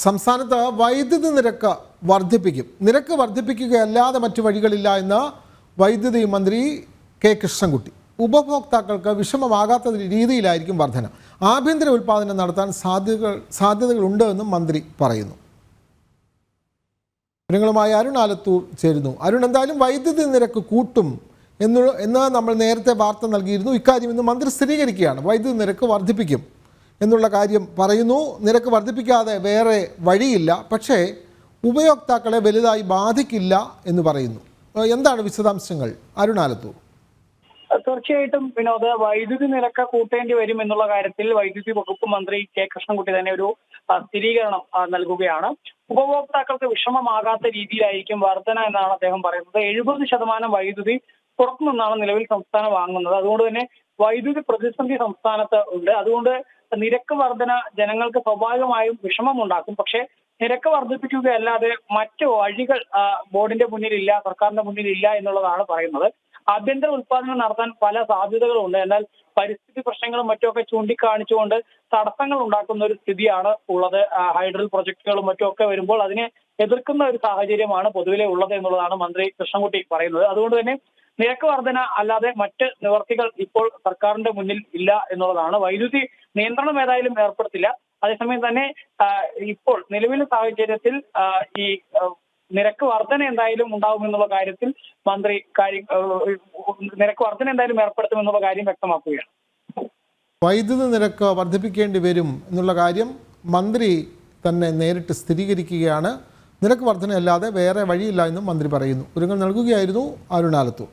സംസ്ഥാനത്ത് വൈദ്യുതി നിരക്ക് വർദ്ധിപ്പിക്കും. നിരക്ക് വർദ്ധിപ്പിക്കുകയല്ലാതെ മറ്റു വഴികളില്ല എന്ന് വൈദ്യുതി മന്ത്രി കെ കൃഷ്ണൻകുട്ടി. ഉപഭോക്താക്കൾക്ക് വിഷമമാകാത്ത രീതിയിലായിരിക്കും വർധന. ആഭ്യന്തര ഉൽപ്പാദനം നടത്താൻ സാധ്യതകളുണ്ട് എന്നും മന്ത്രി പറയുന്നു. വിവരങ്ങളുമായി അരുൺ ആലത്തൂർ ചേരുന്നു. അരുൺ, എന്തായാലും വൈദ്യുതി നിരക്ക് കൂട്ടും എന്ന് നമ്മൾ നേരത്തെ വാർത്ത നൽകിയിരുന്നു. ഇക്കാര്യം ഇന്ന് മന്ത്രി സ്ഥിരീകരിക്കുകയാണ്. വൈദ്യുതി നിരക്ക് വർദ്ധിപ്പിക്കും എന്നുള്ള കാര്യം പറയുന്നു. നിരക്ക് വർദ്ധിപ്പിക്കാതെ വേറെ വഴിയില്ല, പക്ഷേ ഉപയോക്താക്കളെ വലുതായി ബാധിക്കില്ല എന്ന് പറയുന്നു. എന്താണ് വിശദാംശങ്ങൾ? അരുൺ ആലത്തൂർ. തീർച്ചയായിട്ടും വിനോദ്, വൈദ്യുതി നിരക്ക് കൂട്ടേണ്ടി വരും എന്നുള്ള കാര്യത്തിൽ വൈദ്യുതി വകുപ്പ് മന്ത്രി കെ കൃഷ്ണൻകുട്ടി തന്നെ ഒരു സ്ഥിരീകരണം നൽകുകയാണ്. ഉപഭോക്താക്കൾക്ക് വിഷമമാകാത്ത രീതിയിലായിരിക്കും വർധന എന്നാണ് അദ്ദേഹം പറയുന്നത്. 70% വൈദ്യുതി പുറത്തുനിന്നാണ് നിലവിൽ സംസ്ഥാനം വാങ്ങുന്നത്. അതുകൊണ്ട് തന്നെ വൈദ്യുതി പ്രതിസന്ധി സംസ്ഥാനത്ത് ഉണ്ട്. അതുകൊണ്ട് നിരക്ക് വർധന ജനങ്ങൾക്ക് സ്വാഭാവികമായും വിഷമമുണ്ടാക്കും. പക്ഷേ നിരക്ക് വർദ്ധിപ്പിക്കുകയല്ലാതെ മറ്റു വഴികൾ ബോർഡിന്റെ മുന്നിലില്ല, സർക്കാരിന്റെ മുന്നിലില്ല എന്നുള്ളതാണ് പറയുന്നത്. ആഭ്യന്തര ഉൽപ്പാദനം നടത്താൻ പല സാധ്യതകളുണ്ട്. എന്നാൽ പരിസ്ഥിതി പ്രശ്നങ്ങളും മറ്റുമൊക്കെ ചൂണ്ടിക്കാണിച്ചുകൊണ്ട് തടസ്സങ്ങൾ ഉണ്ടാക്കുന്ന ഒരു സ്ഥിതിയാണ് ഉള്ളത്. ഹൈഡ്രൽ പ്രൊജക്ടുകളും മറ്റുമൊക്കെ വരുമ്പോൾ അതിനെ എതിർക്കുന്ന ഒരു സാഹചര്യമാണ് പൊതുവിലെ ഉള്ളത് എന്നുള്ളതാണ് മന്ത്രി കൃഷ്ണൻകുട്ടി പറയുന്നത്. അതുകൊണ്ട് തന്നെ നിരക്ക് വർധന അല്ലാതെ മറ്റ് നിവർത്തികൾ ഇപ്പോൾ സർക്കാരിന്റെ മുന്നിൽ ഇല്ല എന്നുള്ളതാണ്. വൈദ്യുതി നിയന്ത്രണം ഏതായാലും ഏർപ്പെടുത്തില്ല. അതേസമയം തന്നെ ഇപ്പോൾ നിലവിലെ സാഹചര്യത്തിൽ ഈ നിരക്ക് വർധന എന്തായാലും ഉണ്ടാവുമെന്നുള്ള കാര്യത്തിൽ മന്ത്രി നിരക്ക് വർധന എന്തായാലും ഏർപ്പെടുത്തുമെന്നുള്ള കാര്യം വ്യക്തമാക്കുകയാണ്. വൈദ്യുതി നിരക്ക് വർദ്ധിപ്പിക്കേണ്ടി വരും എന്നുള്ള കാര്യം മന്ത്രി തന്നെ നേരിട്ട് സ്ഥിരീകരിക്കുകയാണ്. നിരക്ക് വർധനയല്ലാതെ വേറെ വഴിയില്ല എന്നും മന്ത്രി പറയുന്നു. വിവരങ്ങൾ നൽകുകയായിരുന്നു അരുൺ ആലത്തൂർ.